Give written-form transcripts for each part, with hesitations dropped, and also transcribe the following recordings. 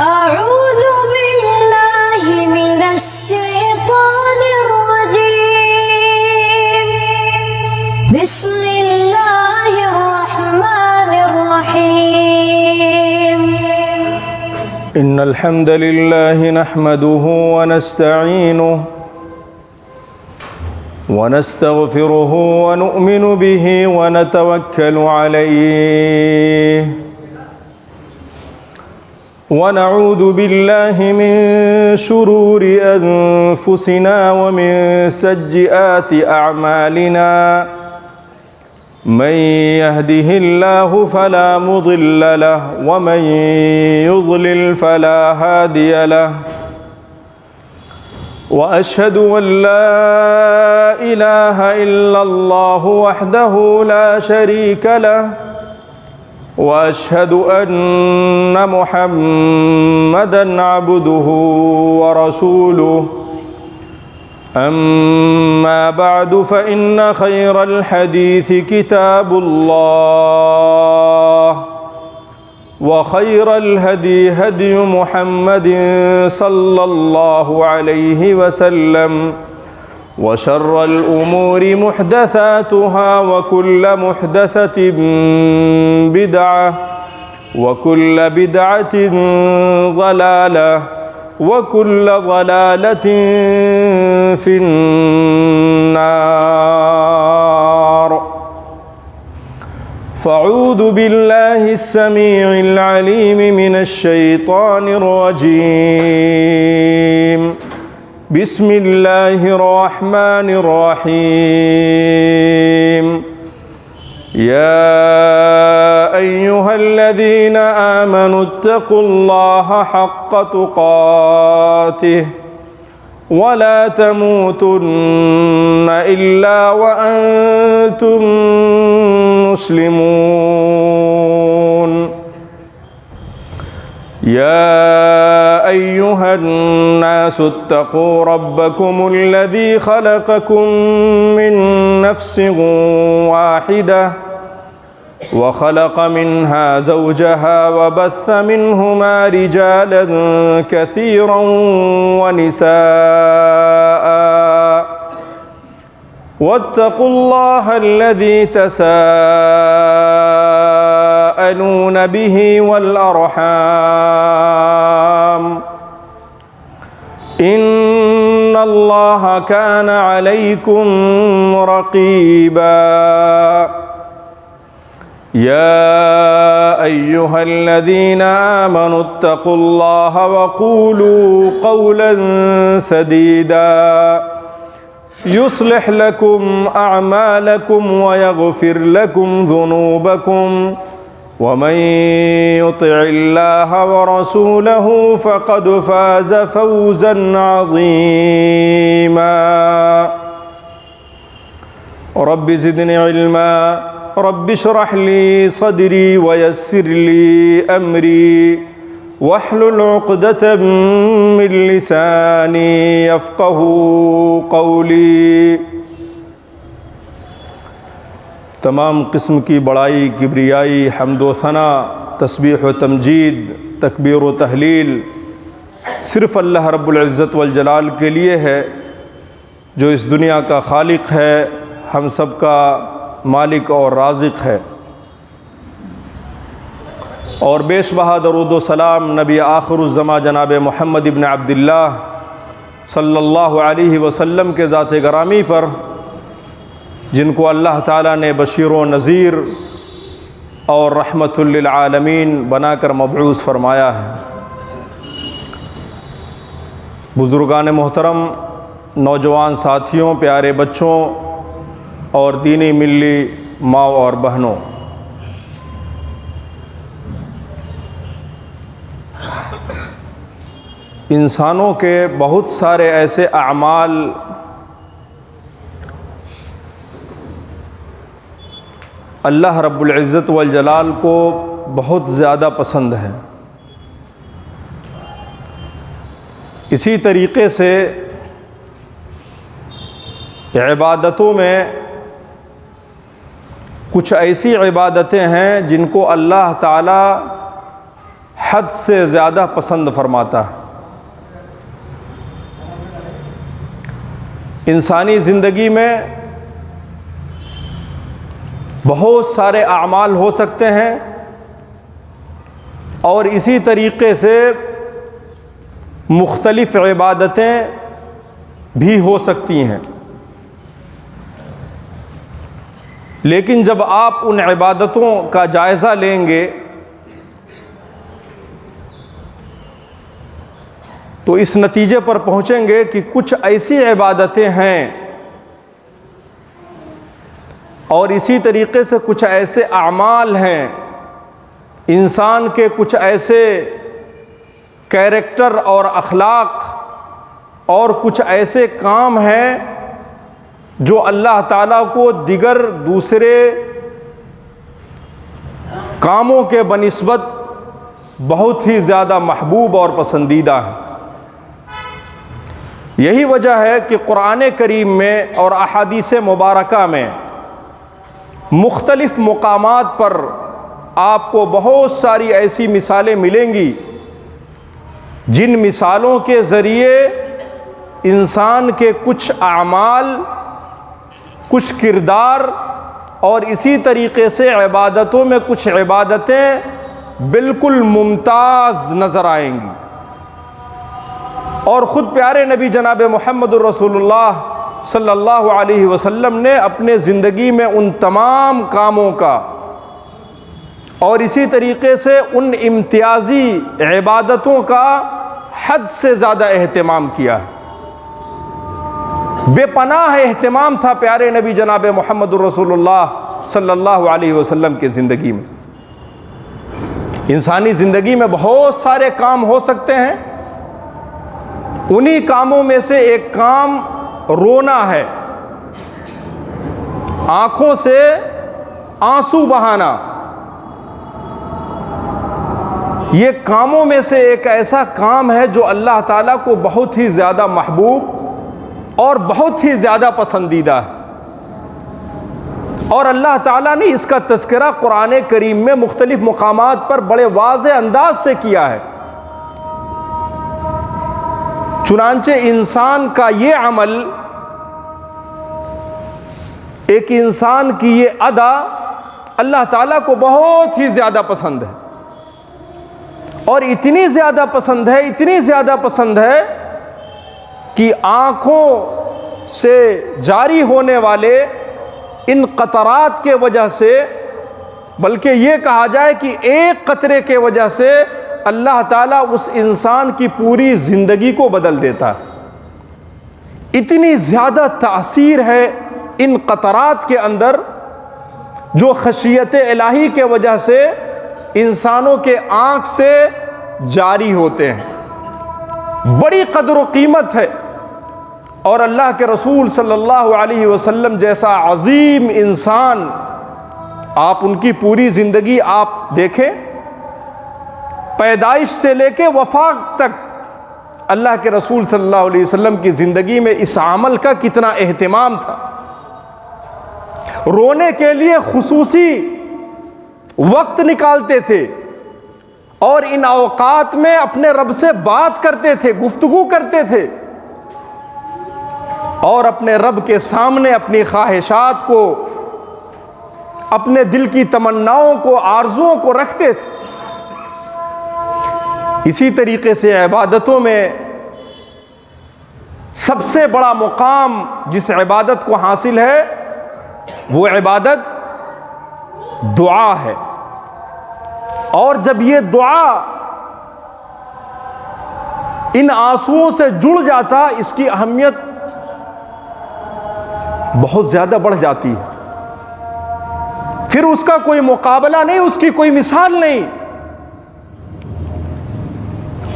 أعوذ بالله من الشيطان الرجيم. بسم الله الرحمن الرحيم. إن الحمد لله نحمده ونستعينه ونستغفره ونؤمن به ونتوكل عليه ونعوذ بالله من شرور أنفسنا ومن سيئات أعمالنا من يهده الله فلا مضل له ومن يضلل فلا هادي له وأشهد أن لا إله إلا الله وحده لا شريك له وأشهد أن محمدًا عبده ورسوله. أما بعد فإن خير الحديث كتاب الله وخير الهدي هدي محمد صلى الله عليه وسلم وشر الأمور محدثاتها وكل محدثة بدعة وكل بدعة ضلالة وكل ضلالة في النار. فأعوذ بالله السميع العليم من الشيطان الرجيم. بسم الله الرحمن الرحيم. يا أيها الذين آمنوا اتقوا الله حق تقاته ولا تموتن إلا وأنتم مسلمون. يا أيها الناس اتقوا ربكم الذي خلقكم من نفس واحدة وخلق منها زوجها وبث منهما رجالا كثيرا ونساء واتقوا الله الذي تساءلون به والأرحام إن الله كان عليكم رقيبا. يا أيها الذين آمنوا اتقوا الله وقولوا قولا سديدا يصلح لكم أعمالكم ويغفر لكم ذنوبكم ومن يطع الله ورسوله فقد فاز فوزا عظيما. رب زدني علما رب اشرح لي صدري ويسر لي أمري واحلل عقدة من لساني يفقهوا قولي. تمام قسم کی بڑائی، کبریائی، حمد و ثنا، تسبیح و تمجید، تکبیر و تحلیل صرف اللہ رب العزت والجلال کے لیے ہے، جو اس دنیا کا خالق ہے، ہم سب کا مالک اور رازق ہے. اور بیش بہا درود و سلام نبی آخر الزماں جناب محمد ابن عبداللہ صلی اللہ علیہ وسلم کے ذات گرامی پر، جن کو اللہ تعالیٰ نے بشیر و نذیر اور رحمت للعالمین بنا کر مبعوث فرمایا ہے. بزرگان محترم، نوجوان ساتھیوں، پیارے بچوں اور دینی ملی ماں اور بہنوں، انسانوں کے بہت سارے ایسے اعمال اللہ رب العزت والجلال کو بہت زیادہ پسند ہے. اسی طریقے سے عبادتوں میں کچھ ایسی عبادتیں ہیں جن کو اللہ تعالیٰ حد سے زیادہ پسند فرماتا ہے۔ انسانی زندگی میں بہت سارے اعمال ہو سکتے ہیں اور اسی طریقے سے مختلف عبادتیں بھی ہو سکتی ہیں، لیکن جب آپ ان عبادتوں کا جائزہ لیں گے تو اس نتیجے پر پہنچیں گے کہ کچھ ایسی عبادتیں ہیں اور اسی طریقے سے کچھ ایسے اعمال ہیں، انسان کے کچھ ایسے کیریکٹر اور اخلاق اور کچھ ایسے کام ہیں جو اللہ تعالیٰ کو دیگر دوسرے کاموں کے بنسبت بہت ہی زیادہ محبوب اور پسندیدہ ہیں۔ یہی وجہ ہے کہ قرآن کریم میں اور احادیث مبارکہ میں مختلف مقامات پر آپ کو بہت ساری ایسی مثالیں ملیں گی جن مثالوں کے ذریعے انسان کے کچھ اعمال، کچھ کردار اور اسی طریقے سے عبادتوں میں کچھ عبادتیں بالکل ممتاز نظر آئیں گی۔ اور خود پیارے نبی جناب محمد الرسول اللہ صلی اللہ علیہ وسلم نے اپنے زندگی میں ان تمام کاموں کا اور اسی طریقے سے ان امتیازی عبادتوں کا حد سے زیادہ اہتمام کیا ہے۔ بے پناہ اہتمام تھا پیارے نبی جناب محمد الرسول اللہ صلی اللہ علیہ وسلم کی زندگی میں۔ انسانی زندگی میں بہت سارے کام ہو سکتے ہیں، انہی کاموں میں سے ایک کام رونا ہے، آنکھوں سے آنسو بہانا۔ یہ کاموں میں سے ایک ایسا کام ہے جو اللہ تعالیٰ کو بہت ہی زیادہ محبوب اور بہت ہی زیادہ پسندیدہ ہے، اور اللہ تعالیٰ نے اس کا تذکرہ قرآن کریم میں مختلف مقامات پر بڑے واضح انداز سے کیا ہے۔ چنانچہ انسان کا یہ عمل، ایک انسان کی یہ ادا اللہ تعالیٰ کو بہت ہی زیادہ پسند ہے، اور اتنی زیادہ پسند ہے، اتنی زیادہ پسند ہے کہ آنکھوں سے جاری ہونے والے ان قطرات کے وجہ سے، بلکہ یہ کہا جائے کہ ایک قطرے کے وجہ سے اللہ تعالیٰ اس انسان کی پوری زندگی کو بدل دیتا ہے۔ اتنی زیادہ تاثیر ہے ان قطرات کے اندر جو خشیت الہی کے وجہ سے انسانوں کے آنکھ سے جاری ہوتے ہیں، بڑی قدر و قیمت ہے۔ اور اللہ کے رسول صلی اللہ علیہ وسلم جیسا عظیم انسان، آپ ان کی پوری زندگی آپ دیکھیں، پیدائش سے لے کے وفات تک اللہ کے رسول صلی اللہ علیہ وسلم کی زندگی میں اس عمل کا کتنا اہتمام تھا۔ رونے کے لیے خصوصی وقت نکالتے تھے اور ان اوقات میں اپنے رب سے بات کرتے تھے، گفتگو کرتے تھے، اور اپنے رب کے سامنے اپنی خواہشات کو، اپنے دل کی تمناؤں کو، آرزوؤں کو رکھتے تھے۔ اسی طریقے سے عبادتوں میں سب سے بڑا مقام جس عبادت کو حاصل ہے وہ عبادت دعا ہے، اور جب یہ دعا ان آنسوؤں سے جڑ جاتا، اس کی اہمیت بہت زیادہ بڑھ جاتی ہے، پھر اس کا کوئی مقابلہ نہیں، اس کی کوئی مثال نہیں۔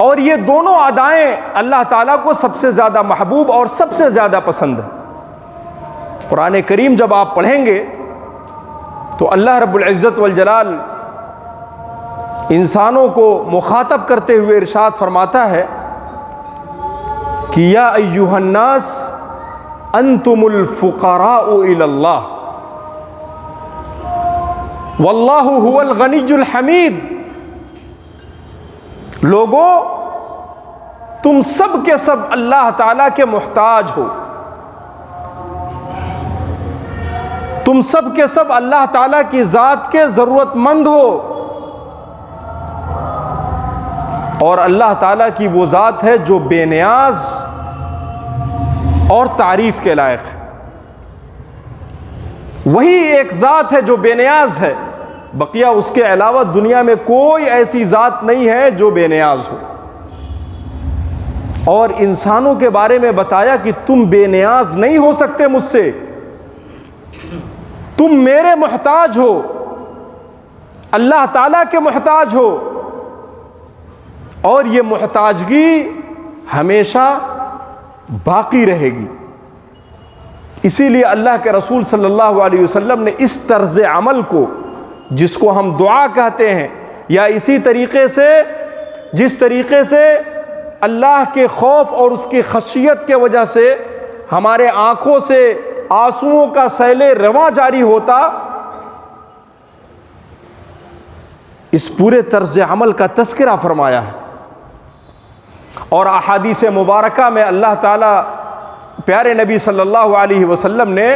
اور یہ دونوں ادائیں اللہ تعالیٰ کو سب سے زیادہ محبوب اور سب سے زیادہ پسند ہے۔ قرآن کریم جب آپ پڑھیں گے تو اللہ رب العزت والجلال انسانوں کو مخاطب کرتے ہوئے ارشاد فرماتا ہے کہ یا ایھا الناس انتم الفقراء الی اللہ واللہ هو الغنی الحمید۔ لوگوں تم سب کے سب اللہ تعالیٰ کے محتاج ہو، تم سب کے سب اللہ تعالیٰ کی ذات کے ضرورت مند ہو، اور اللہ تعالیٰ کی وہ ذات ہے جو بے نیاز اور تعریف کے لائق ہے۔ وہی ایک ذات ہے جو بے نیاز ہے، بقیہ اس کے علاوہ دنیا میں کوئی ایسی ذات نہیں ہے جو بے نیاز ہو۔ اور انسانوں کے بارے میں بتایا کہ تم بے نیاز نہیں ہو سکتے مجھ سے، تم میرے محتاج ہو، اللہ تعالیٰ کے محتاج ہو، اور یہ محتاجگی ہمیشہ باقی رہے گی۔ اسی لیے اللہ کے رسول صلی اللہ علیہ وسلم نے اس طرز عمل کو، جس کو ہم دعا کہتے ہیں، یا اسی طریقے سے جس طریقے سے اللہ کے خوف اور اس کی خشیت کے وجہ سے ہمارے آنکھوں سے آنسوؤں کا سیل رواں جاری ہوتا، اس پورے طرز عمل کا تذکرہ فرمایا ہے۔ اور احادیث مبارکہ میں اللہ تعالیٰ پیارے نبی صلی اللہ علیہ وسلم نے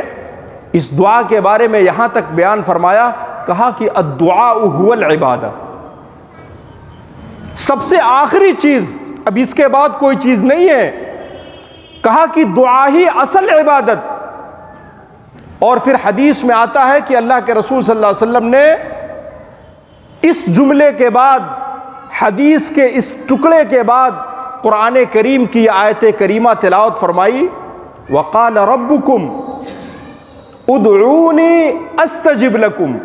اس دعا کے بارے میں یہاں تک بیان فرمایا، کہا کہ الدعاء هو العبادہ، سب سے آخری چیز، اب اس کے بعد کوئی چیز نہیں ہے، کہا کہ دعا ہی اصل عبادت۔ اور پھر حدیث میں آتا ہے کہ اللہ کے رسول صلی اللہ علیہ وسلم نے اس جملے کے بعد، حدیث کے اس ٹکڑے کے بعد قرآن کریم کی آیت کریمہ تلاوت فرمائی، وقال ربکم ادعونی استجب لکم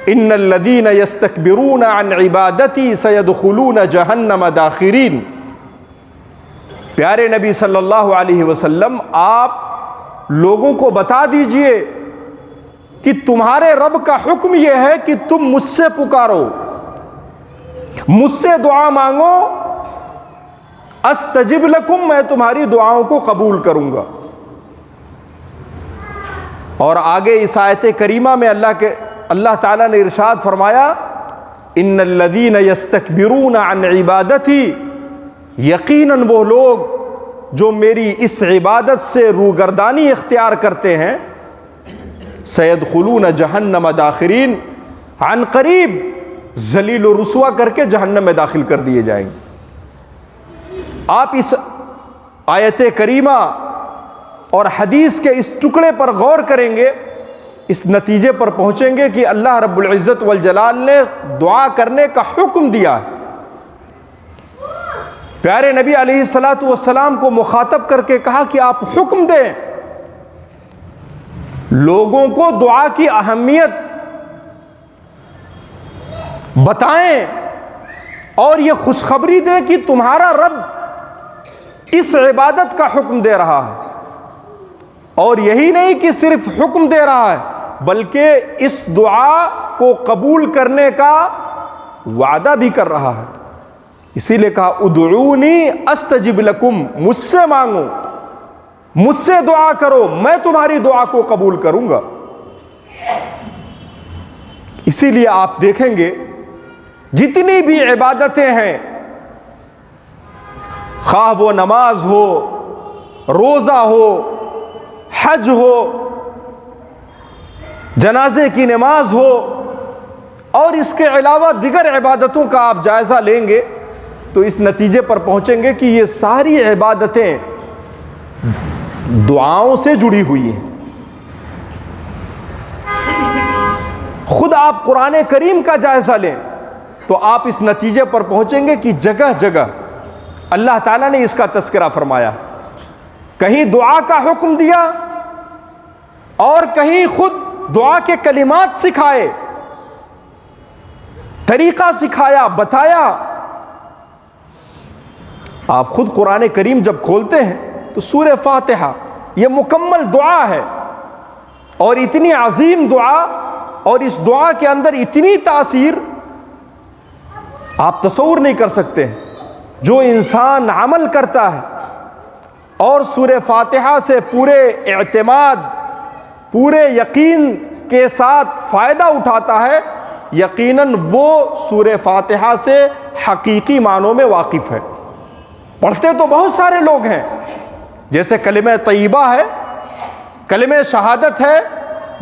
ان الذین یستکبرون عن عبادتی سیدخلون جہنم داخرین۔ پیارے نبی صلی اللہ علیہ وسلم، آپ لوگوں کو بتا دیجئے کہ تمہارے رب کا حکم یہ ہے کہ تم مجھ سے پکارو، مجھ سے دعا مانگو، استجب لکم، میں تمہاری دعاؤں کو قبول کروں گا۔ اور آگے اس آیت کریمہ میں اللہ تعالیٰ نے ارشاد فرمایا، ان الذین یستکبرون عن عبادتی، یقیناً وہ لوگ جو میری اس عبادت سے روگردانی اختیار کرتے ہیں، سیدخلون جہنم داخرین، عن قریب ذلیل و رسوا کر کے جہنم میں داخل کر دیے جائیں گے۔ آپ اس آیت کریمہ اور حدیث کے اس ٹکڑے پر غور کریں گے، اس نتیجے پر پہنچیں گے کہ اللہ رب العزت والجلال نے دعا کرنے کا حکم دیا ہے۔ پیارے نبی علیہ الصلاۃ والسلام کو مخاطب کر کے کہا کہ آپ حکم دیں، لوگوں کو دعا کی اہمیت بتائیں، اور یہ خوشخبری دیں کہ تمہارا رب اس عبادت کا حکم دے رہا ہے۔ اور یہی نہیں کہ صرف حکم دے رہا ہے، بلکہ اس دعا کو قبول کرنے کا وعدہ بھی کر رہا ہے۔ اسی لیے کہا ادعونی استجب لکم، مجھ سے مانگو، مجھ سے دعا کرو، میں تمہاری دعا کو قبول کروں گا۔ اسی لیے آپ دیکھیں گے جتنی بھی عبادتیں ہیں، خواہ وہ نماز ہو، روزہ ہو، حج ہو، جنازے کی نماز ہو، اور اس کے علاوہ دیگر عبادتوں کا آپ جائزہ لیں گے تو اس نتیجے پر پہنچیں گے کہ یہ ساری عبادتیں دعاؤں سے جڑی ہوئی ہیں۔ خود آپ قرآن کریم کا جائزہ لیں تو آپ اس نتیجے پر پہنچیں گے کہ جگہ جگہ اللہ تعالیٰ نے اس کا تذکرہ فرمایا، کہیں دعا کا حکم دیا اور کہیں خود دعا کے کلمات سکھائے، طریقہ سکھایا، بتایا۔ آپ خود قرآن کریم جب کھولتے ہیں تو سورہ فاتحہ یہ مکمل دعا ہے، اور اتنی عظیم دعا، اور اس دعا کے اندر اتنی تاثیر آپ تصور نہیں کر سکتے ہیں۔ جو انسان عمل کرتا ہے اور سورہ فاتحہ سے پورے اعتماد، پورے یقین کے ساتھ فائدہ اٹھاتا ہے، یقیناً وہ سورہ فاتحہ سے حقیقی معنوں میں واقف ہے۔ پڑھتے تو بہت سارے لوگ ہیں، جیسے کلمہ طیبہ ہے، کلمہ شہادت ہے،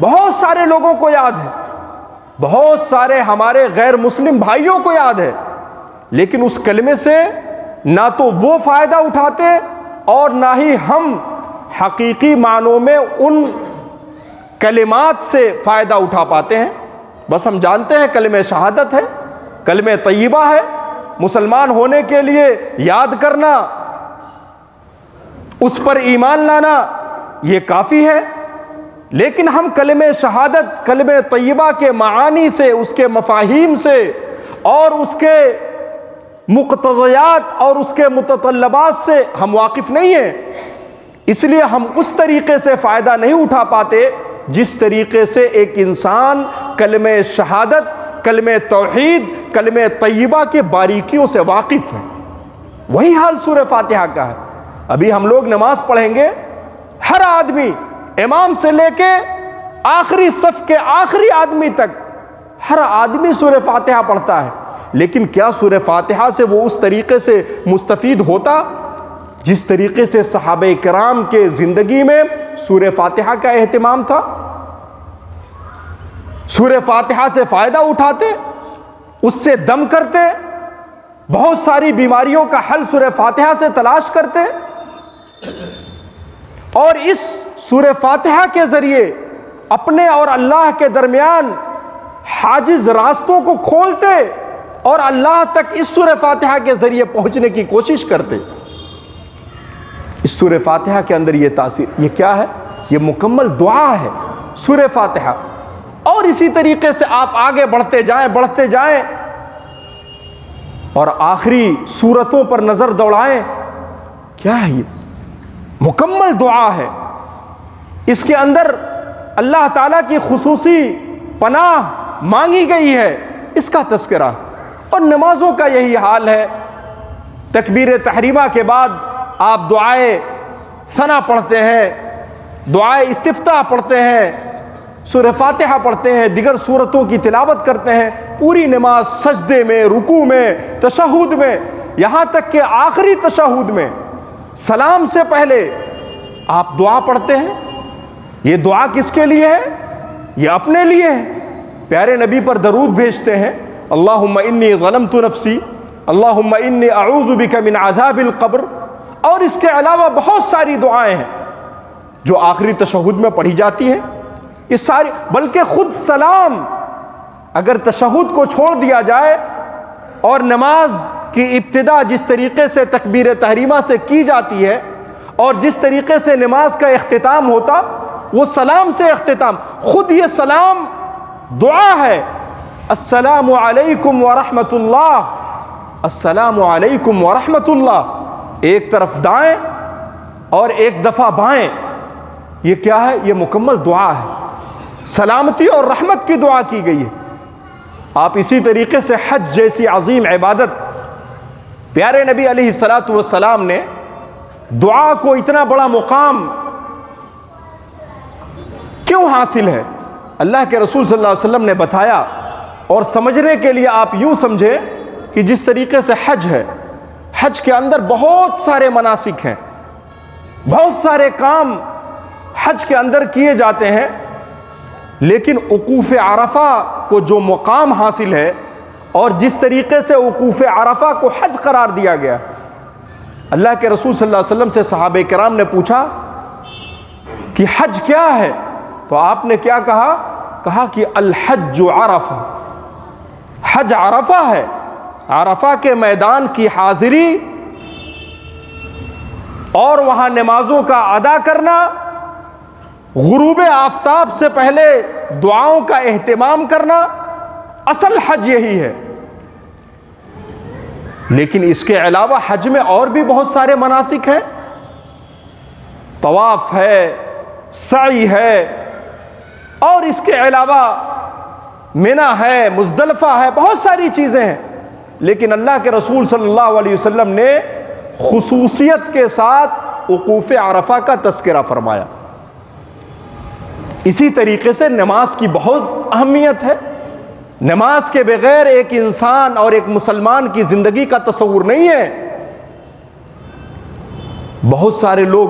بہت سارے لوگوں کو یاد ہے، بہت سارے ہمارے غیر مسلم بھائیوں کو یاد ہے، لیکن اس کلمے سے نہ تو وہ فائدہ اٹھاتے اور نہ ہی ہم حقیقی معنوں میں ان کلمات سے فائدہ اٹھا پاتے ہیں۔ بس ہم جانتے ہیں کلمہ شہادت ہے، کلمہ طیبہ ہے، مسلمان ہونے کے لیے یاد کرنا، اس پر ایمان لانا یہ کافی ہے، لیکن ہم کلمہ شہادت، کلمہ طیبہ کے معانی سے، اس کے مفاہیم سے اور اس کے مقتضیات اور اس کے متطلبات سے ہم واقف نہیں ہیں، اس لیے ہم اس طریقے سے فائدہ نہیں اٹھا پاتے جس طریقے سے ایک انسان کلمہ شہادت، کلمہ توحید، کلمہ طیبہ کے باریکیوں سے واقف ہے۔ وہی حال سورہ فاتحہ کا ہے۔ ابھی ہم لوگ نماز پڑھیں گے، ہر آدمی امام سے لے کے آخری صف کے آخری آدمی تک ہر آدمی سورہ فاتحہ پڑھتا ہے، لیکن کیا سورہ فاتحہ سے وہ اس طریقے سے مستفید ہوتا جس طریقے سے صحابہ کرام کے زندگی میں سورہ فاتحہ کا اہتمام تھا؟ سورہ فاتحہ سے فائدہ اٹھاتے، اس سے دم کرتے، بہت ساری بیماریوں کا حل سورہ فاتحہ سے تلاش کرتے، اور اس سورہ فاتحہ کے ذریعے اپنے اور اللہ کے درمیان حاجز راستوں کو کھولتے اور اللہ تک اس سورہ فاتحہ کے ذریعے پہنچنے کی کوشش کرتے۔ اس سورہ فاتحہ کے اندر یہ تاثیر، یہ کیا ہے؟ یہ مکمل دعا ہے سورہ فاتحہ۔ اور اسی طریقے سے آپ آگے بڑھتے جائیں اور آخری سورتوں پر نظر دوڑائیں، کیا ہے یہ؟ مکمل دعا ہے۔ اس کے اندر اللہ تعالیٰ کی خصوصی پناہ مانگی گئی ہے، اس کا تذکرہ۔ اور نمازوں کا یہی حال ہے، تکبیر تحریمہ کے بعد آپ دعائے ثنا پڑھتے ہیں، دعائے استفتاح پڑھتے ہیں، سورہ فاتحہ پڑھتے ہیں، دیگر سورتوں کی تلاوت کرتے ہیں، پوری نماز سجدے میں، رکوع میں، تشہد میں، یہاں تک کہ آخری تشہد میں سلام سے پہلے آپ دعا پڑھتے ہیں۔ یہ دعا کس کے لیے ہے؟ یہ اپنے لیے ہے۔ پیارے نبی پر درود بھیجتے ہیں، اللہم انی ظلمت نفسی، اللہم انی اعوذ بک من عذاب القبر، اور اس کے علاوہ بہت ساری دعائیں ہیں جو آخری تشہد میں پڑھی جاتی ہیں۔ یہ ساری، بلکہ خود سلام اگر تشہد کو چھوڑ دیا جائے اور نماز کی ابتدا جس طریقے سے تکبیر تحریمہ سے کی جاتی ہے اور جس طریقے سے نماز کا اختتام ہوتا، وہ سلام سے اختتام، خود یہ سلام دعا ہے۔ السلام علیکم ورحمۃ اللہ، السلام علیکم ورحمۃ اللہ، ایک طرف دائیں اور ایک دفعہ بائیں، یہ کیا ہے؟ یہ مکمل دعا ہے، سلامتی اور رحمت کی دعا کی گئی ہے۔ آپ اسی طریقے سے حج جیسی عظیم عبادت، پیارے نبی علیہ الصلاۃ والسلام نے دعا کو اتنا بڑا مقام کیوں حاصل ہے؟ اللہ کے رسول صلی اللہ علیہ وسلم نے بتایا، اور سمجھنے کے لیے آپ یوں سمجھیں کہ جس طریقے سے حج ہے، حج کے اندر بہت سارے مناسک ہیں، بہت سارے کام حج کے اندر کیے جاتے ہیں، لیکن وقوف عرفہ کو جو مقام حاصل ہے اور جس طریقے سے وقوف عرفہ کو حج قرار دیا گیا، اللہ کے رسول صلی اللہ علیہ وسلم سے صحابہ کرام نے پوچھا کہ حج کیا ہے؟ تو آپ نے کیا کہا کہ الحج عرفہ، حج عرفہ ہے، عرفہ کے میدان کی حاضری اور وہاں نمازوں کا ادا کرنا، غروب آفتاب سے پہلے دعاؤں کا اہتمام کرنا، اصل حج یہی ہے۔ لیکن اس کے علاوہ حج میں اور بھی بہت سارے مناسک ہیں، طواف ہے، سعی ہے، اور اس کے علاوہ منی ہے، مزدلفہ ہے، بہت ساری چیزیں ہیں، لیکن اللہ کے رسول صلی اللہ علیہ وسلم نے خصوصیت کے ساتھ وقوف عرفہ کا تذکرہ فرمایا۔ اسی طریقے سے نماز کی بہت اہمیت ہے، نماز کے بغیر ایک انسان اور ایک مسلمان کی زندگی کا تصور نہیں ہے۔ بہت سارے لوگ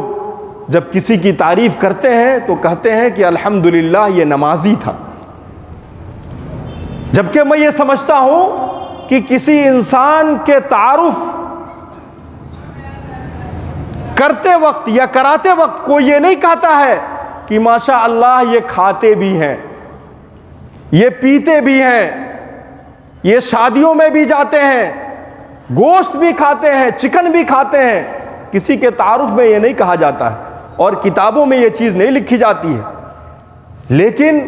جب کسی کی تعریف کرتے ہیں تو کہتے ہیں کہ الحمدللہ یہ نمازی تھا، جبکہ میں یہ سمجھتا ہوں کہ کسی انسان کے تعارف کرتے وقت یا کراتے وقت کوئی یہ نہیں کہتا ہے کہ ماشاء اللہ یہ کھاتے بھی ہیں، یہ پیتے بھی ہیں، یہ شادیوں میں بھی جاتے ہیں، گوشت بھی کھاتے ہیں، چکن بھی کھاتے ہیں۔ کسی کے تعارف میں یہ نہیں کہا جاتا ہے اور کتابوں میں یہ چیز نہیں لکھی جاتی ہے، لیکن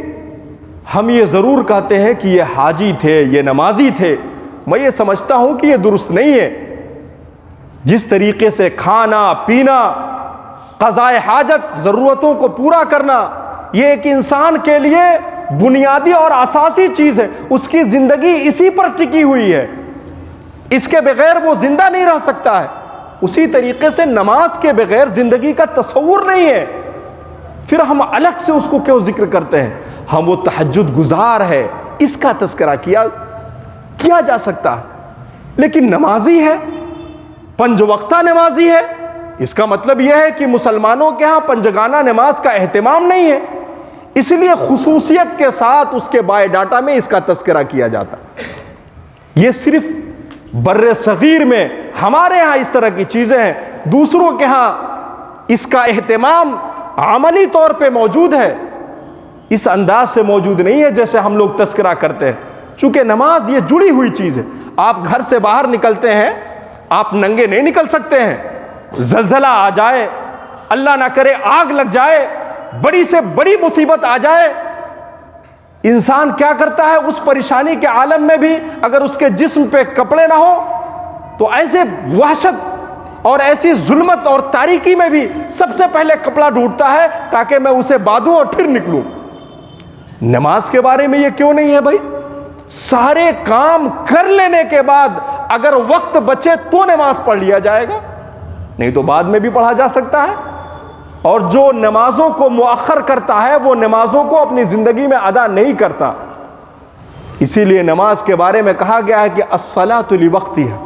ہم یہ ضرور کہتے ہیں کہ یہ حاجی تھے، یہ نمازی تھے۔ میں یہ سمجھتا ہوں کہ یہ درست نہیں ہے۔ جس طریقے سے کھانا پینا، قضاء حاجت، ضرورتوں کو پورا کرنا، یہ ایک انسان کے لیے بنیادی اور اساسی چیز ہے، اس کی زندگی اسی پر ٹکی ہوئی ہے، اس کے بغیر وہ زندہ نہیں رہ سکتا ہے، اسی طریقے سے نماز کے بغیر زندگی کا تصور نہیں ہے۔ پھر ہم الگ سے اس کو کیوں ذکر کرتے ہیں؟ ہم وہ تہجد گزار ہے، اس کا تذکرہ کیا جا سکتا ہے، لیکن نمازی ہے، پنج وقتہ نمازی ہے، اس کا مطلب یہ ہے کہ مسلمانوں کے ہاں پنجگانہ نماز کا اہتمام نہیں ہے، اس لیے خصوصیت کے ساتھ اس کے بایو ڈاٹا میں اس کا تذکرہ کیا جاتا۔ یہ صرف بر صغیر میں ہمارے ہاں اس طرح کی چیزیں ہیں، دوسروں کے ہاں اس کا اہتمام عملی طور پہ موجود ہے، اس انداز سے موجود نہیں ہے جیسے ہم لوگ تذکرہ کرتے ہیں۔ چونکہ نماز یہ جڑی ہوئی چیز ہے، آپ گھر سے باہر نکلتے ہیں، آپ ننگے نہیں نکل سکتے ہیں، زلزلہ آ جائے، اللہ نہ کرے آگ لگ جائے، بڑی سے بڑی مصیبت آ جائے، انسان کیا کرتا ہے؟ اس پریشانی کے عالم میں بھی اگر اس کے جسم پہ کپڑے نہ ہو تو ایسے وحشت اور ایسی ظلمت اور تاریکی میں بھی سب سے پہلے کپڑا ڈھونڈتا ہے تاکہ میں اسے باندھوں اور پھر نکلوں۔ نماز کے بارے میں یہ کیوں نہیں ہے بھائی؟ سارے کام کر لینے کے بعد اگر وقت بچے تو نماز پڑھ لیا جائے گا، نہیں تو بعد میں بھی پڑھا جا سکتا ہے، اور جو نمازوں کو مؤخر کرتا ہے وہ نمازوں کو اپنی زندگی میں ادا نہیں کرتا۔ اسی لیے نماز کے بارے میں کہا گیا ہے کہ الصلاۃ لوقتھا،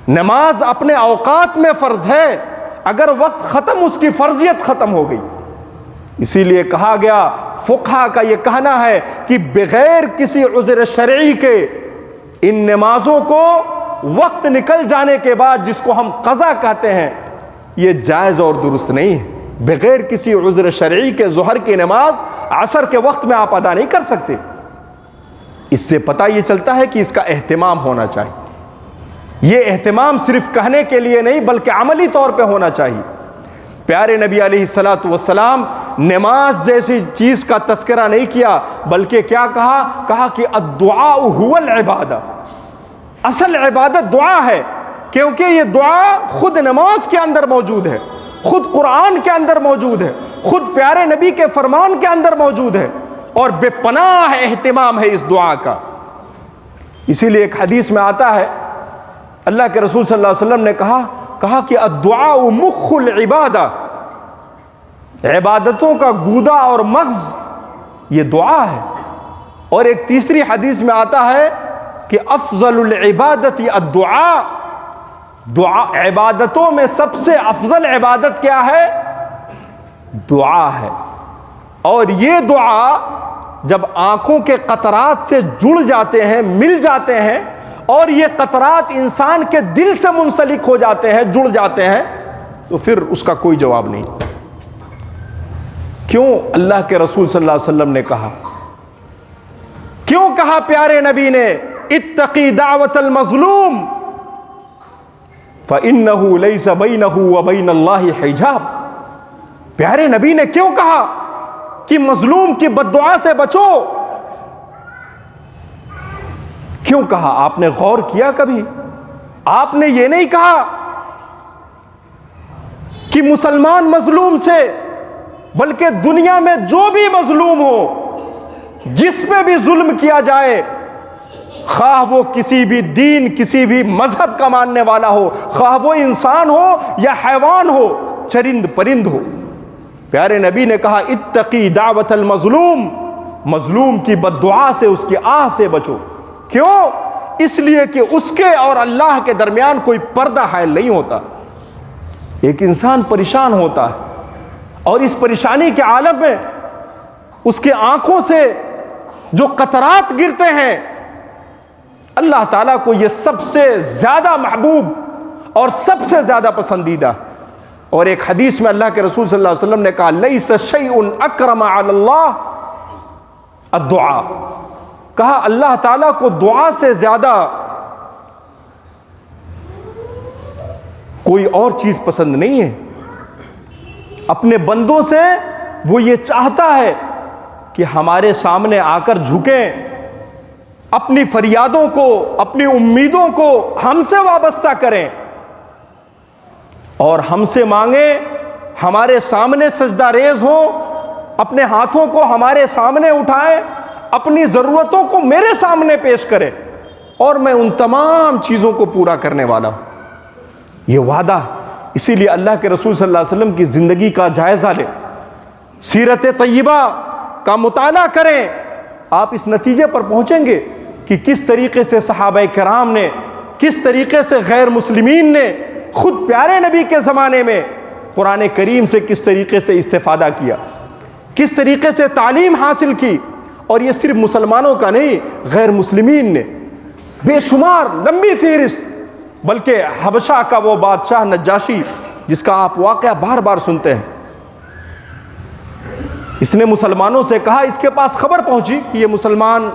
نماز اپنے اوقات میں فرض ہے، اگر وقت ختم اس کی فرضیت ختم ہو گئی۔ اسی لیے کہا گیا، فقہا کا یہ کہنا ہے کہ بغیر کسی عذر شرعی کے ان نمازوں کو وقت نکل جانے کے بعد جس کو ہم قضا کہتے ہیں یہ جائز اور درست نہیں ہے۔ بغیر کسی عذر شرعی کے ظہر کی نماز عصر کے وقت میں آپ ادا نہیں کر سکتے۔ اس سے پتہ یہ چلتا ہے کہ اس کا اہتمام ہونا چاہیے، یہ اہتمام صرف کہنے کے لیے نہیں بلکہ عملی طور پہ ہونا چاہیے۔ پیارے نبی علیہ الصلوۃ والسلام نماز جیسی چیز کا تذکرہ نہیں کیا، بلکہ کیا کہا کہ الدعاء هو العبادہ، اصل عبادت دعا ہے، کیونکہ یہ دعا خود نماز کے اندر موجود ہے، خود قرآن کے اندر موجود ہے، خود پیارے نبی کے فرمان کے اندر موجود ہے، اور بے پناہ اہتمام ہے اس دعا کا۔ اسی لیے ایک حدیث میں آتا ہے، اللہ کے رسول صلی اللہ علیہ وسلم نے کہا کہ الدعاء مخ العبادہ، عبادتوں کا گودا اور مغز یہ دعا ہے۔ اور ایک تیسری حدیث میں آتا ہے کہ افضل العبادت الدعاء، دعا، عبادتوں میں سب سے افضل عبادت کیا ہے؟ دعا ہے۔ اور یہ دعا جب آنکھوں کے قطرات سے جڑ جاتے ہیں، مل جاتے ہیں، اور یہ قطرات انسان کے دل سے منسلک ہو جاتے ہیں، جڑ جاتے ہیں، تو پھر اس کا کوئی جواب نہیں۔ کیوں اللہ کے رسول صلی اللہ علیہ وسلم نے کہا؟ کیوں کہا پیارے نبی نے اتقی دعوت المظلوم فإنه ليس بينه وبين الله حجاب؟ پیارے نبی نے کیوں کہا کہ مظلوم کی بد دعا سے بچو؟ کیوں کہا؟ آپ نے غور کیا کبھی؟ آپ نے یہ نہیں کہا کہ مسلمان مظلوم سے، بلکہ دنیا میں جو بھی مظلوم ہو، جس پہ بھی ظلم کیا جائے، خواہ وہ کسی بھی دین، کسی بھی مذہب کا ماننے والا ہو، خواہ وہ انسان ہو یا حیوان ہو، چرند پرند ہو، پیارے نبی نے کہا اتقی دعوت المظلوم مظلوم کی بد دعا سے، اس کی آہ سے بچو۔ کیوں؟ اس لیے کہ اس کے اور اللہ کے درمیان کوئی پردہ حائل نہیں ہوتا۔ ایک انسان پریشان ہوتا ہے اور اس پریشانی کے عالم میں اس کے آنکھوں سے جو قطرات گرتے ہیں، اللہ تعالیٰ کو یہ سب سے زیادہ محبوب اور سب سے زیادہ پسندیدہ۔ اور ایک حدیث میں اللہ کے رسول صلی اللہ علیہ وسلم نے کہا لیس شیء اکرم علی اللہ الدعاء، کہا اللہ تعالیٰ کو دعا سے زیادہ کوئی اور چیز پسند نہیں ہے۔ اپنے بندوں سے وہ یہ چاہتا ہے کہ ہمارے سامنے آ کر جھکیں، اپنی فریادوں کو، اپنی امیدوں کو ہم سے وابستہ کریں اور ہم سے مانگیں، ہمارے سامنے سجدہ ریز ہو، اپنے ہاتھوں کو ہمارے سامنے اٹھائیں، اپنی ضرورتوں کو میرے سامنے پیش کریں اور میں ان تمام چیزوں کو پورا کرنے والا ہوں۔ یہ وعدہ، اسی لیے اللہ کے رسول صلی اللہ علیہ وسلم کی زندگی کا جائزہ لیں، سیرت طیبہ کا مطالعہ کریں، آپ اس نتیجے پر پہنچیں گے کہ کس طریقے سے صحابہ کرام نے، کس طریقے سے غیر مسلمین نے خود پیارے نبی کے زمانے میں قرآن کریم سے کس طریقے سے استفادہ کیا، کس طریقے سے تعلیم حاصل کی۔ اور یہ صرف مسلمانوں کا نہیں، غیر مسلمین نے بے شمار لمبی فہرست، بلکہ حبشہ کا وہ بادشاہ نجاشی جس کا آپ واقعہ بار بار سنتے ہیں، اس نے مسلمانوں سے کہا، اس کے پاس خبر پہنچی کہ یہ مسلمان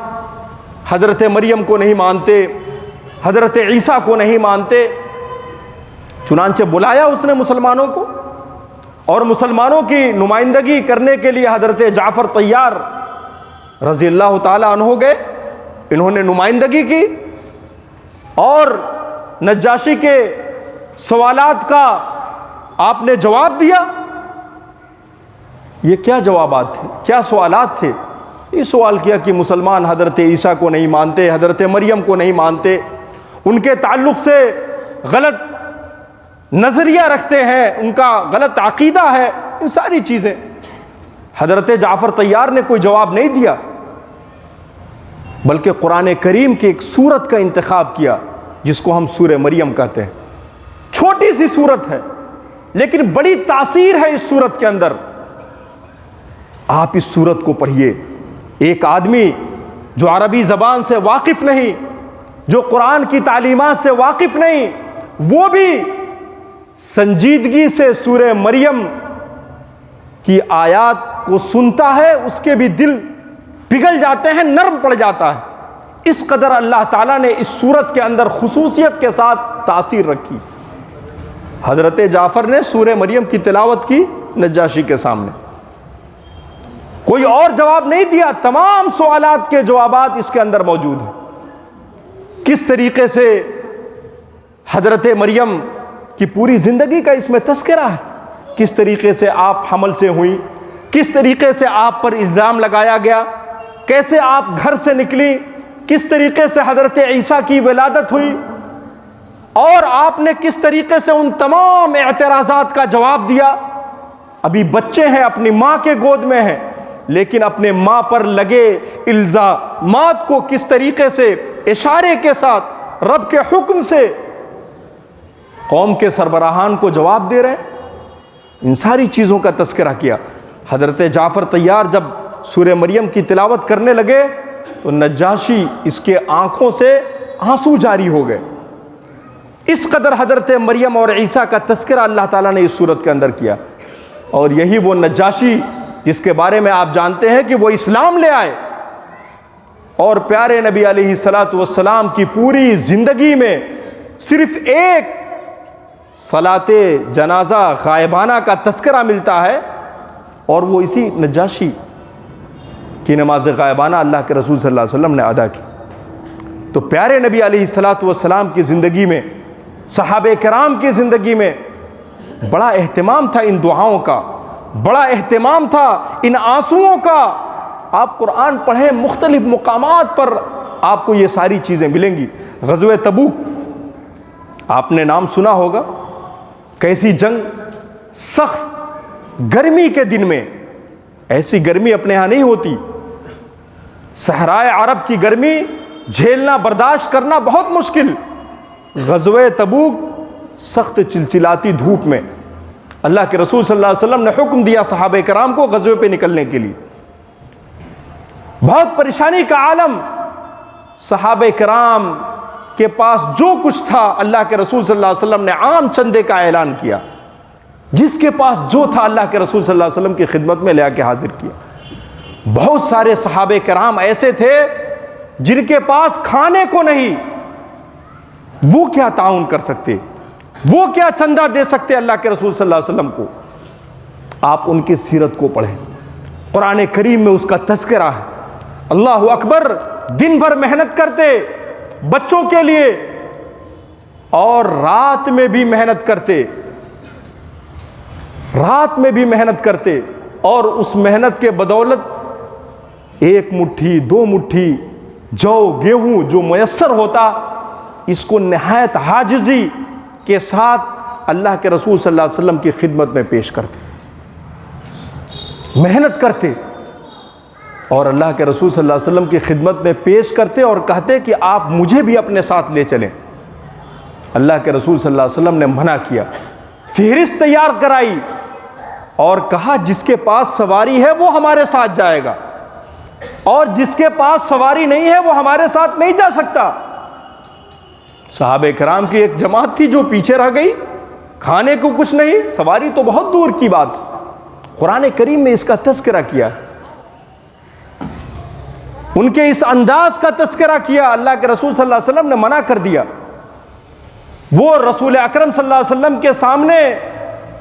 حضرت مریم کو نہیں مانتے، حضرت عیسیٰ کو نہیں مانتے، چنانچہ بلایا اس نے مسلمانوں کو، اور مسلمانوں کی نمائندگی کرنے کے لیے حضرت جعفر طیار رضی اللہ تعالی عنہ گئے، انہوں نے نمائندگی کی اور نجاشی کے سوالات کا آپ نے جواب دیا۔ یہ کیا جوابات تھے، کیا سوالات تھے؟ یہ سوال کیا کہ مسلمان حضرت عیسیٰ کو نہیں مانتے، حضرت مریم کو نہیں مانتے، ان کے تعلق سے غلط نظریہ رکھتے ہیں، ان کا غلط عقیدہ ہے، ان ساری چیزیں۔ حضرت جعفر طیار نے کوئی جواب نہیں دیا، بلکہ قرآن کریم کی ایک سورت کا انتخاب کیا جس کو ہم سورہ مریم کہتے ہیں۔ چھوٹی سی سورت ہے لیکن بڑی تاثیر ہے اس سورت کے اندر۔ آپ اس سورت کو پڑھیے، ایک آدمی جو عربی زبان سے واقف نہیں، جو قرآن کی تعلیمات سے واقف نہیں، وہ بھی سنجیدگی سے سورہ مریم کی آیات کو سنتا ہے، اس کے بھی دل پگھل جاتے ہیں، نرم پڑ جاتا ہے۔ اس قدر اللہ تعالیٰ نے اس سورت کے اندر خصوصیت کے ساتھ تاثیر رکھی۔ حضرت جعفر نے سورہ مریم کی تلاوت کی نجاشی کے سامنے، کوئی اور جواب نہیں دیا، تمام سوالات کے جوابات اس کے اندر موجود ہیں۔ کس طریقے سے حضرت مریم کی پوری زندگی کا اس میں تذکرہ ہے، کس طریقے سے آپ حمل سے ہوئیں، کس طریقے سے آپ پر الزام لگایا گیا، کیسے آپ گھر سے نکلی، کس طریقے سے حضرت عیسیٰ کی ولادت ہوئی، اور آپ نے کس طریقے سے ان تمام اعتراضات کا جواب دیا۔ ابھی بچے ہیں، اپنی ماں کے گود میں ہیں، لیکن اپنے ماں پر لگے الزامات کو کس طریقے سے اشارے کے ساتھ رب کے حکم سے قوم کے سربراہان کو جواب دے رہے ہیں۔ ان ساری چیزوں کا تذکرہ کیا۔ حضرت جعفر طیار جب سورہ مریم کی تلاوت کرنے لگے تو نجاشی اس کے آنکھوں سے آنسو جاری ہو گئے۔ اس قدر حضرت مریم اور عیسیٰ کا تذکرہ اللہ تعالیٰ نے اس سورت کے اندر کیا۔ اور یہی وہ نجاشی جس کے بارے میں آپ جانتے ہیں کہ وہ اسلام لے آئے اور پیارے نبی علیہ الصلاۃ والسلام کی پوری زندگی میں صرف ایک صلاۃ جنازہ غائبانہ کا تذکرہ ملتا ہے، اور وہ اسی نجاشی کی نماز غائبانہ اللہ کے رسول صلی اللہ علیہ وسلم نے ادا کی۔ تو پیارے نبی علیہ الصلاۃ والسلام کی زندگی میں، صحابہ کرام کی زندگی میں بڑا اہتمام تھا ان دعاؤں کا، بڑا اہتمام تھا ان آنسوؤں کا۔ آپ قرآن پڑھیں، مختلف مقامات پر آپ کو یہ ساری چیزیں ملیں گی۔ غزوہ تبوک آپ نے نام سنا ہوگا، کیسی جنگ، سخت گرمی کے دن میں، ایسی گرمی اپنے ہاں نہیں ہوتی، صحرائے عرب کی گرمی جھیلنا برداشت کرنا بہت مشکل. غزوہ تبوک سخت چلچلاتی دھوپ میں اللہ کے رسول صلی اللہ علیہ وسلم نے حکم دیا صحابہ کرام کو غزوے پہ نکلنے کے لیے. بہت پریشانی کا عالم. صحابہ کرام کے پاس جو کچھ تھا اللہ کے رسول صلی اللہ علیہ وسلم نے عام چندے کا اعلان کیا. جس کے پاس جو تھا اللہ کے رسول صلی اللہ علیہ وسلم کی خدمت میں لے آ کے حاضر کیا. بہت سارے صحابہ کرام ایسے تھے جن کے پاس کھانے کو نہیں. وہ کیا تعاون کر سکتے, وہ کیا چندہ دے سکتے اللہ کے رسول صلی اللہ علیہ وسلم کو. آپ ان کی سیرت کو پڑھیں, قرآن کریم میں اس کا تذکرہ ہے. اللہ اکبر, دن بھر محنت کرتے بچوں کے لیے اور رات میں بھی محنت کرتے, رات میں بھی محنت کرتے, اور اس محنت کے بدولت ایک مٹھی دو مٹھی جو گیہوں جو میسر ہوتا اس کو نہایت عاجزی کے ساتھ اللہ کے رسول صلی اللہ علیہ وسلم کی خدمت میں پیش کرتے, محنت کرتے اور اللہ کے رسول صلی اللہ علیہ وسلم کی خدمت میں پیش کرتے اور کہتے کہ آپ مجھے بھی اپنے ساتھ لے چلیں. اللہ کے رسول صلی اللہ علیہ وسلم نے منع کیا, فہرست تیار کرائی اور کہا جس کے پاس سواری ہے وہ ہمارے ساتھ جائے گا اور جس کے پاس سواری نہیں ہے وہ ہمارے ساتھ نہیں جا سکتا. صحابہ کرام کی ایک جماعت تھی جو پیچھے رہ گئی, کھانے کو کچھ نہیں, سواری تو بہت دور کی بات. قرآن کریم میں اس کا تذکرہ کیا, ان کے اس انداز کا تذکرہ کیا. اللہ کے رسول صلی اللہ علیہ وسلم نے منع کر دیا. وہ رسول اکرم صلی اللہ علیہ وسلم کے سامنے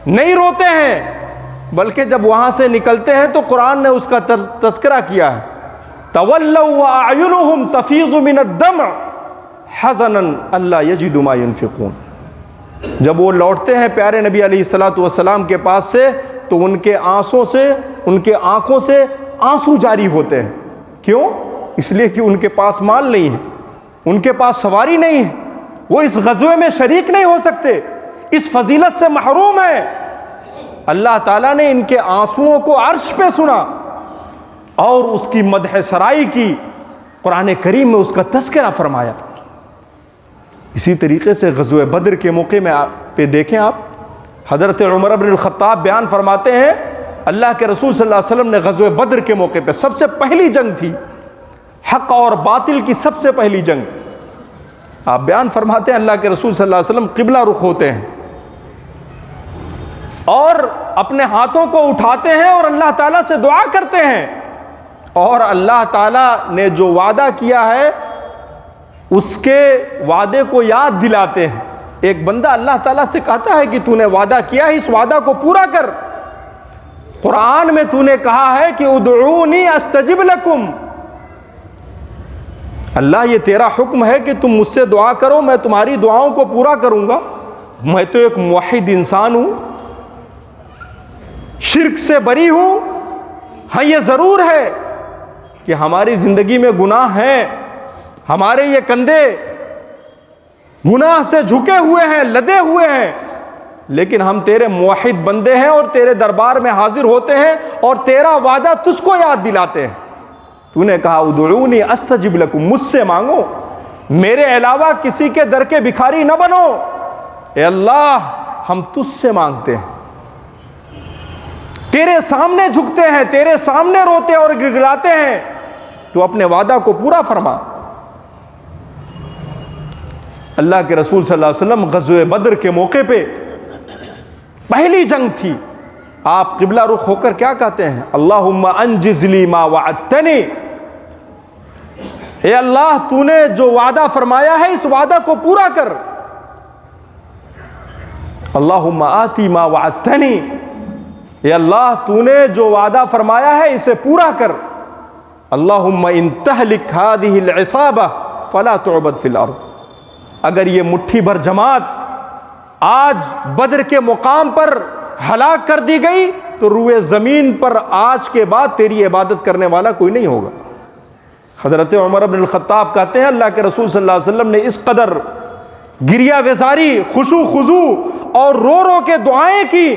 نہیں روتے ہیں بلکہ جب وہاں سے نکلتے ہیں تو قرآن نے اس کا تذکرہ کیا ہے. تولوا واعینہم تفیض من الدمع حزنا الا یجدوا ما ينفقون. جب وہ لوٹتے ہیں پیارے نبی علیہ الصلوۃ والسلام کے پاس سے تو ان کے آنکھوں سے آنسو جاری ہوتے ہیں. کیوں؟ اس لیے کہ ان کے پاس مال نہیں ہے, ان کے پاس سواری نہیں ہے, وہ اس غزوے میں شریک نہیں ہو سکتے, اس فضیلت سے محروم ہیں. اللہ تعالیٰ نے ان کے آنسوؤں کو عرش پہ سنا اور اس کی مدح سرائی کی. قرآن کریم میں اس کا تذکرہ فرمایا. اسی طریقے سے غزوہ بدر کے موقع میں پہ دیکھیں آپ, حضرت عمر بن الخطاب بیان فرماتے ہیں اللہ کے رسول صلی اللہ علیہ وسلم نے غزوہ بدر کے موقع پہ, سب سے پہلی جنگ تھی, حق اور باطل کی سب سے پہلی جنگ. آپ بیان فرماتے ہیں اللہ کے رسول صلی اللہ علیہ وسلم قبلہ رخ ہوتے ہیں اور اپنے ہاتھوں کو اٹھاتے ہیں اور اللہ تعالیٰ سے دعا کرتے ہیں اور اللہ تعالیٰ نے جو وعدہ کیا ہے اس کے وعدے کو یاد دلاتے ہیں. ایک بندہ اللہ تعالیٰ سے کہتا ہے کہ تو نے وعدہ کیا ہے, اس وعدہ کو پورا کر. قرآن میں تو نے کہا ہے کہ ادعونی استجب لکم, اللہ یہ تیرا حکم ہے کہ تم مجھ سے دعا کرو, میں تمہاری دعاؤں کو پورا کروں گا. میں تو ایک موحد انسان ہوں, شرک سے بری ہوں. ہاں یہ ضرور ہے کہ ہماری زندگی میں گناہ ہیں, ہمارے یہ کندھے گناہ سے جھکے ہوئے ہیں, لدے ہوئے ہیں, لیکن ہم تیرے موحد بندے ہیں اور تیرے دربار میں حاضر ہوتے ہیں اور تیرا وعدہ تجھ کو یاد دلاتے ہیں. تو نے کہا ادعونی استجب لکم, مجھ سے مانگو, میرے علاوہ کسی کے در کے بھکاری نہ بنو. اے اللہ ہم تجھ سے مانگتے ہیں, تیرے سامنے جھکتے ہیں, تیرے سامنے روتے اور گڑگڑاتے ہیں, تو اپنے وعدہ کو پورا فرما. اللہ کے رسول صلی اللہ علیہ وسلم غزوہ بدر کے موقع پہ پہلی جنگ تھی, آپ قبلہ رخ ہو کر کیا کہتے ہیں؟ اللہم انجز لی ما وعدتنی, اے اللہ تو نے جو وعدہ فرمایا ہے اس وعدہ کو پورا کر. اللہم آتی ما وعدتنی, اے اللہ تو نے جو وعدہ فرمایا ہے اسے پورا کر. اللہم ان تہلک ہذہ العصابہ فلا تعبد فی الارض, اگر یہ مٹھی بھر جماعت آج بدر کے مقام پر ہلاک کر دی گئی تو روئے زمین پر آج کے بعد تیری عبادت کرنے والا کوئی نہیں ہوگا. حضرت عمر بن الخطاب کہتے ہیں اللہ کے رسول صلی اللہ علیہ وسلم نے اس قدر گریہ وزاری, خشوع خضوع اور رو رو کے دعائیں کی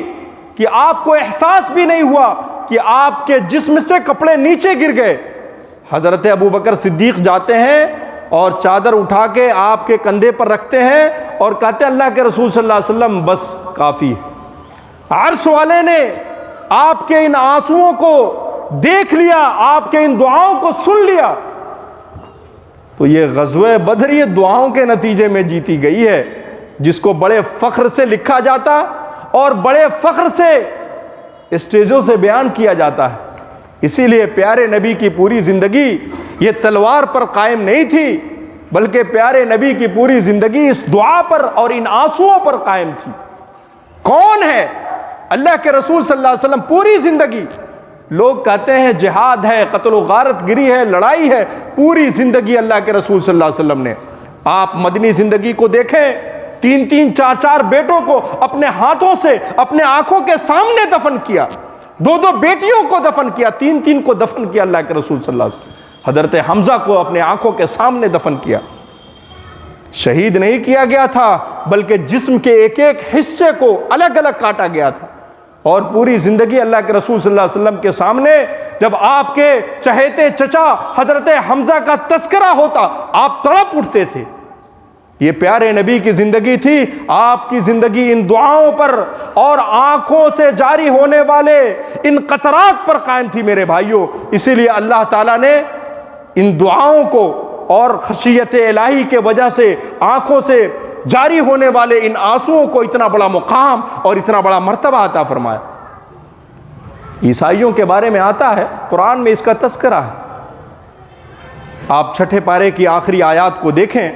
کہ آپ کو احساس بھی نہیں ہوا کہ آپ کے جسم سے کپڑے نیچے گر گئے. حضرت ابو بکر صدیق جاتے ہیں اور چادر اٹھا کے آپ کے کندھے پر رکھتے ہیں اور کہتے ہیں اللہ کے رسول صلی اللہ علیہ وسلم بس کافی ہے۔ عرش والے نے آپ کے ان آنسوؤں کو دیکھ لیا، آپ کے ان دعاؤں کو سن لیا۔ تو یہ غزوہ بدر یہ دعاؤں کے نتیجے میں جیتی گئی ہے، جس کو بڑے فخر سے لکھا جاتا اور بڑے فخر سے اسٹیجوں سے بیان کیا جاتا ہے۔ اسی لیے پیارے نبی کی پوری زندگی یہ تلوار پر قائم نہیں تھی، بلکہ پیارے نبی کی پوری زندگی اس دعا پر اور ان آنسوؤں پر قائم تھی۔ کون ہے؟ اللہ کے رسول صلی اللہ علیہ وسلم پوری زندگی، لوگ کہتے ہیں جہاد ہے، قتل و غارت گری ہے، لڑائی ہے، پوری زندگی اللہ کے رسول صلی اللہ علیہ وسلم نے، آپ مدنی زندگی کو دیکھیں، 3 4 بیٹوں کو اپنے ہاتھوں سے اپنے آنکھوں کے سامنے دفن کیا، 2 بیٹیوں کو دفن کیا، 3 کو دفن کیا اللہ کے رسول صلی اللہ علیہ وسلم۔ حضرت حمزہ کو اپنے آنکھوں کے سامنے دفن کیا۔ شہید نہیں کیا گیا تھا، بلکہ جسم کے ایک ایک حصے کو الگ الگ کاٹا گیا تھا، اور پوری زندگی اللہ کے رسول صلی اللہ علیہ وسلم کے سامنے جب آپ کے چہیتے چچا حضرت حمزہ کا تذکرہ ہوتا آپ تڑپ اٹھتے تھے۔ یہ پیارے نبی کی زندگی تھی، آپ کی زندگی ان دعاؤں پر اور آنکھوں سے جاری ہونے والے ان قطرات پر قائم تھی میرے بھائیوں۔ اسی لیے اللہ تعالیٰ نے ان دعاؤں کو اور خشیت الہی کے وجہ سے آنکھوں سے جاری ہونے والے ان آنسوؤں کو اتنا بڑا مقام اور اتنا بڑا مرتبہ عطا فرمایا۔ عیسائیوں کے بارے میں آتا ہے، قرآن میں اس کا تذکرہ ہے، آپ 6 پارے کی آخری آیات کو دیکھیں،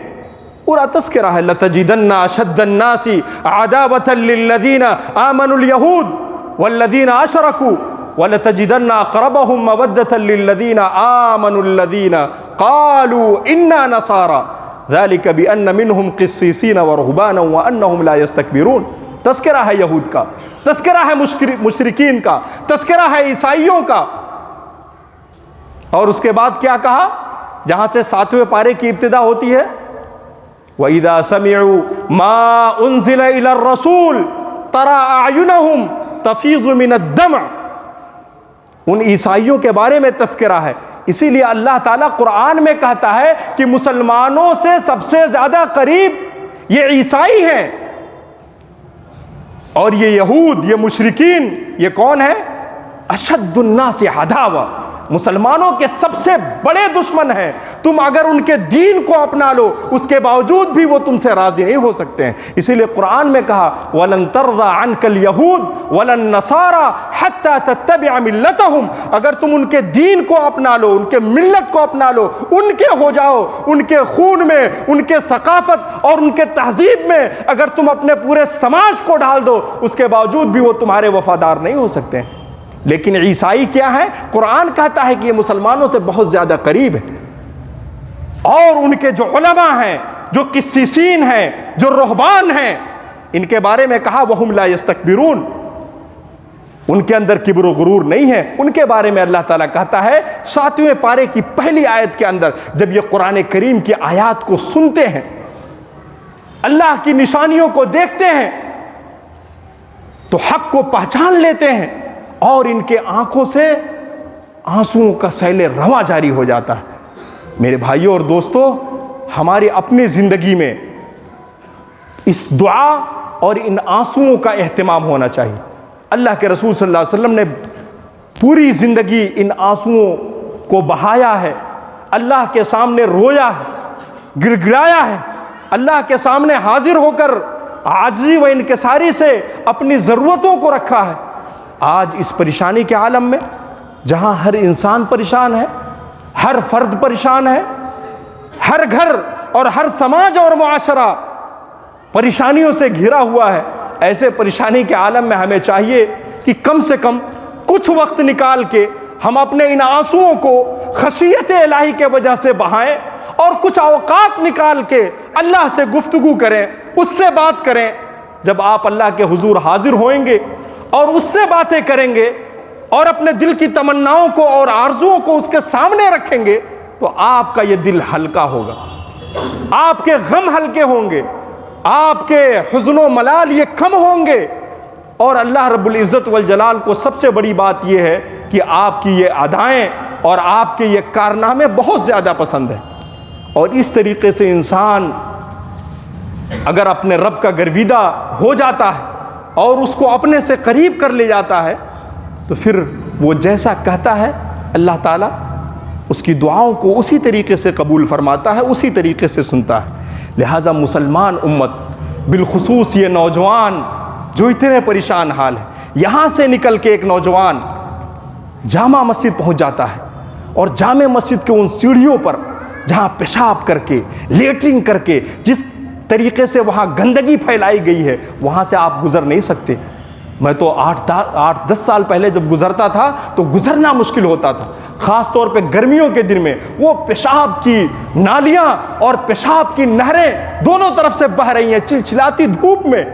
پورا تذکرہ ہے۔ لَتَجِدَنَّ أَشَدَّ النَّاسِ عَدَاوَةً لِّلَّذِينَ آمَنُوا الْيَهُودُ وَالَّذِينَ أَشْرَكُوا وَلَتَجِدَنَّ أَقْرَبَهُم مَّوَدَّةً لِّلَّذِينَ آمَنُوا الَّذِينَ قَالُوا إِنَّا نَصَارَىٰ ذَلِكَ بِأَنَّ مِنْهُمْ قِسِّيسِينَ وَرُهْبَانًا وَأَنَّهُمْ لَا يَسْتَكْبِرُونَ۔ تذکرہ ہے یہود کا، تذکرہ ہے مشرکین کا، تذکرہ ہے عیسائیوں کا۔ اور اس کے بعد کیا کہا؟ جہاں سے 7ویں پارے کی ابتدا ہوتی ہے، وَإِذَا سَمِعُوا مَا أُنزِلَ إِلَى الرَّسُولِ تَرَىٰ أَعْيُنَهُمْ تَفِيضُ مِنَ الدَّمْعِ۔ ان عیسائیوں کے بارے میں تذکرہ ہے، اسی لیے اللہ تعالیٰ قرآن میں کہتا ہے کہ مسلمانوں سے سب سے زیادہ قریب یہ عیسائی ہیں، اور یہ یہود، یہ مشرکین، یہ کون ہے؟ اشد الناس عداوہ، مسلمانوں کے سب سے بڑے دشمن ہیں۔ تم اگر ان کے دین کو اپنا لو، اس کے باوجود بھی وہ تم سے راضی نہیں ہو سکتے ہیں۔ اسی لیے قرآن میں کہا وَلَن تَرْضَىٰ عَنْكَ الْيَهُودُ وَلَا النَّصَارَىٰ حَتَّىٰ تَتَّبِعَ مِلَّتَهُمْ۔ اگر تم ان کے دین کو اپنا لو، ان کے ملت کو اپنا لو، ان کے ہو جاؤ، ان کے خون میں، ان کے ثقافت اور ان کے تہذیب میں اگر تم اپنے پورے سماج کو ڈال دو، اس کے باوجود بھی وہ تمہارے وفادار نہیں ہو سکتے ہیں۔ لیکن عیسائی کیا ہے؟ قرآن کہتا ہے کہ یہ مسلمانوں سے بہت زیادہ قریب ہے، اور ان کے جو علماء ہیں، جو قسیسین ہیں، جو رہبان ہیں، ان کے بارے میں کہا وَهُمْ لَا يَسْتَكْبِرُونَ، ان کے اندر کبر و غرور نہیں ہے۔ ان کے بارے میں اللہ تعالیٰ کہتا ہے 7ویں پارے کی پہلی آیت کے اندر، جب یہ قرآن کریم کی آیات کو سنتے ہیں، اللہ کی نشانیوں کو دیکھتے ہیں، تو حق کو پہچان لیتے ہیں، اور ان کے آنکھوں سے آنسوؤں کا سیل رواں جاری ہو جاتا ہے۔ میرے بھائیوں اور دوستو، ہماری اپنی زندگی میں اس دعا اور ان آنسوؤں کا اہتمام ہونا چاہیے۔ اللہ کے رسول صلی اللہ علیہ وسلم نے پوری زندگی ان آنسوؤں کو بہایا ہے، اللہ کے سامنے رویا ہے، گر گرایا ہے، اللہ کے سامنے حاضر ہو کر عاجزی و انکساری سے اپنی ضرورتوں کو رکھا ہے۔ آج اس پریشانی کے عالم میں، جہاں ہر انسان پریشان ہے، ہر فرد پریشان ہے، ہر گھر اور ہر سماج اور معاشرہ پریشانیوں سے گھرا ہوا ہے، ایسے پریشانی کے عالم میں ہمیں چاہیے کہ کم سے کم کچھ وقت نکال کے ہم اپنے ان آنسوؤں کو خشیت الہی کے وجہ سے بہائیں، اور کچھ اوقات نکال کے اللہ سے گفتگو کریں، اس سے بات کریں۔ جب آپ اللہ کے حضور حاضر ہوئیں گے اور اس سے باتیں کریں گے اور اپنے دل کی تمناؤں کو اور آرزوؤں کو اس کے سامنے رکھیں گے، تو آپ کا یہ دل ہلکا ہوگا، آپ کے غم ہلکے ہوں گے، آپ کے حزن و ملال یہ کم ہوں گے، اور اللہ رب العزت والجلال کو سب سے بڑی بات یہ ہے کہ آپ کی یہ ادائیں اور آپ کے یہ کارنامے بہت زیادہ پسند ہیں۔ اور اس طریقے سے انسان اگر اپنے رب کا گرویدہ ہو جاتا ہے اور اس کو اپنے سے قریب کر لے جاتا ہے تو پھر وہ جیسا کہتا ہے اللہ تعالیٰ اس کی دعاؤں کو اسی طریقے سے قبول فرماتا ہے، اسی طریقے سے سنتا ہے۔ لہٰذا مسلمان امت، بالخصوص یہ نوجوان جو اتنے پریشان حال ہیں، یہاں سے نکل کے ایک نوجوان جامع مسجد پہنچ جاتا ہے اور جامع مسجد کے ان سیڑھیوں پر جہاں پیشاب کر کے، لیٹرنگ کر کے، جس طریقے سے وہاں گندگی پھیلائی گئی ہے، وہاں سے آپ گزر نہیں سکتے۔ میں تو 8-10 سال پہلے جب گزرتا تھا تو گزرنا مشکل ہوتا تھا، خاص طور پہ گرمیوں کے دن میں۔ وہ پیشاب کی نالیاں اور پیشاب کی نہریں دونوں طرف سے بہہ رہی ہیں چلچلاتی دھوپ میں،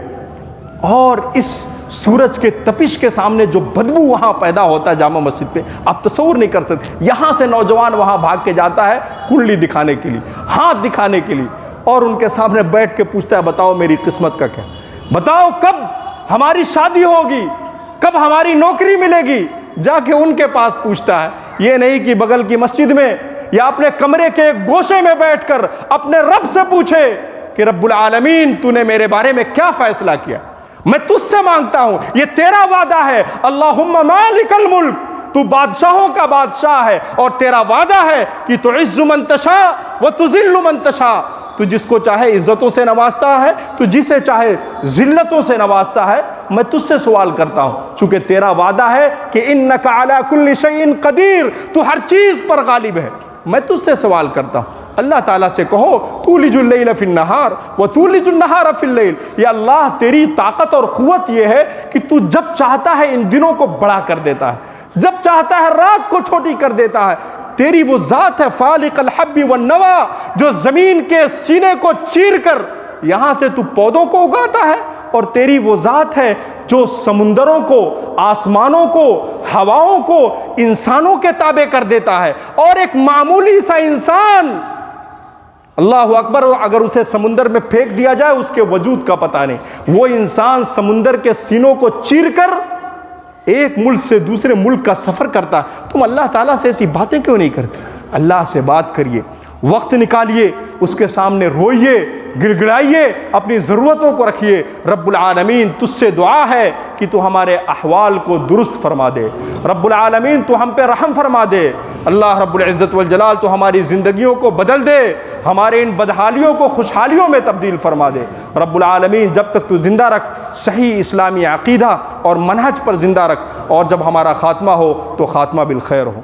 اور اس سورج کے تپش کے سامنے جو بدبو وہاں پیدا ہوتا ہے جامع مسجد پہ، آپ تصور نہیں کر سکتے۔ یہاں سے نوجوان وہاں بھاگ کے جاتا ہے کنڈلی دکھانے کے لیے، ہاتھ دکھانے کے لیے، اور ان کے سامنے بیٹھ کے پوچھتا ہے بتاؤ میری قسمت کا کیا، بتاؤ کب ہماری شادی ہوگی، کب ہماری نوکری ملے گی۔ جا کے ان کے پاس پوچھتا ہے، یہ نہیں کہ بغل کی مسجد میں یا اپنے کمرے کے ایک گوشے میں بیٹھ کر اپنے رب سے پوچھے کہ رب العالمین تو نے میرے بارے میں کیا فیصلہ کیا، میں تجھ سے مانگتا ہوں، یہ تیرا وعدہ ہے، اللہم مالک الملک، تو بادشاہوں کا بادشاہ ہے، اور تیرا وعدہ ہے کہ تعز من تشاء و تذل من تشاء، تو جس کو چاہے عزتوں سے نوازتا ہے، تو جسے چاہے ذلتوں سے نوازتا ہے۔ میں تجھ سے سوال کرتا ہوں، چونکہ تیرا وعدہ ہے کہ انک علی کل شیء قدیر، تو ہر چیز پر غالب ہے، میں تجھ سے سوال کرتا ہوں۔ اللہ تعالیٰ سے کہو تولج اللیل فی النہار و تولج النہار فی اللیل، یا اللہ تیری طاقت اور قوت یہ ہے کہ تو جب چاہتا ہے ان دنوں کو بڑا کر دیتا ہے، جب چاہتا ہے رات کو چھوٹی کر دیتا ہے۔ تیری وہ ذات ہے فالق الحب والنوا، جو زمین کے سینے کو چیر کر یہاں سے تو پودوں کو اگاتا ہے، اور تیری وہ ذات ہے جو سمندروں کو، آسمانوں کو، ہواؤں کو انسانوں کے تابع کر دیتا ہے، اور ایک معمولی سا انسان، اللہ اکبر، اگر اسے سمندر میں پھینک دیا جائے اس کے وجود کا پتہ نہیں، وہ انسان سمندر کے سینوں کو چیر کر ایک ملک سے دوسرے ملک کا سفر کرتا۔ تم اللہ تعالیٰ سے ایسی باتیں کیوں نہیں کرتے؟ اللہ سے بات کریے، وقت نکالیے، اس کے سامنے روئیے، گڑ گڑائیے، اپنی ضرورتوں کو رکھیے۔ رب العالمین تجھ سے دعا ہے کہ تو ہمارے احوال کو درست فرما دے، رب العالمین تو ہم پہ رحم فرما دے، اللہ رب العزت والجلال تو ہماری زندگیوں کو بدل دے، ہمارے ان بدحالیوں کو خوشحالیوں میں تبدیل فرما دے۔ رب العالمین جب تک تو زندہ رکھ، صحیح اسلامی عقیدہ اور منہج پر زندہ رکھ، اور جب ہمارا خاتمہ ہو تو خاتمہ بالخیر ہو۔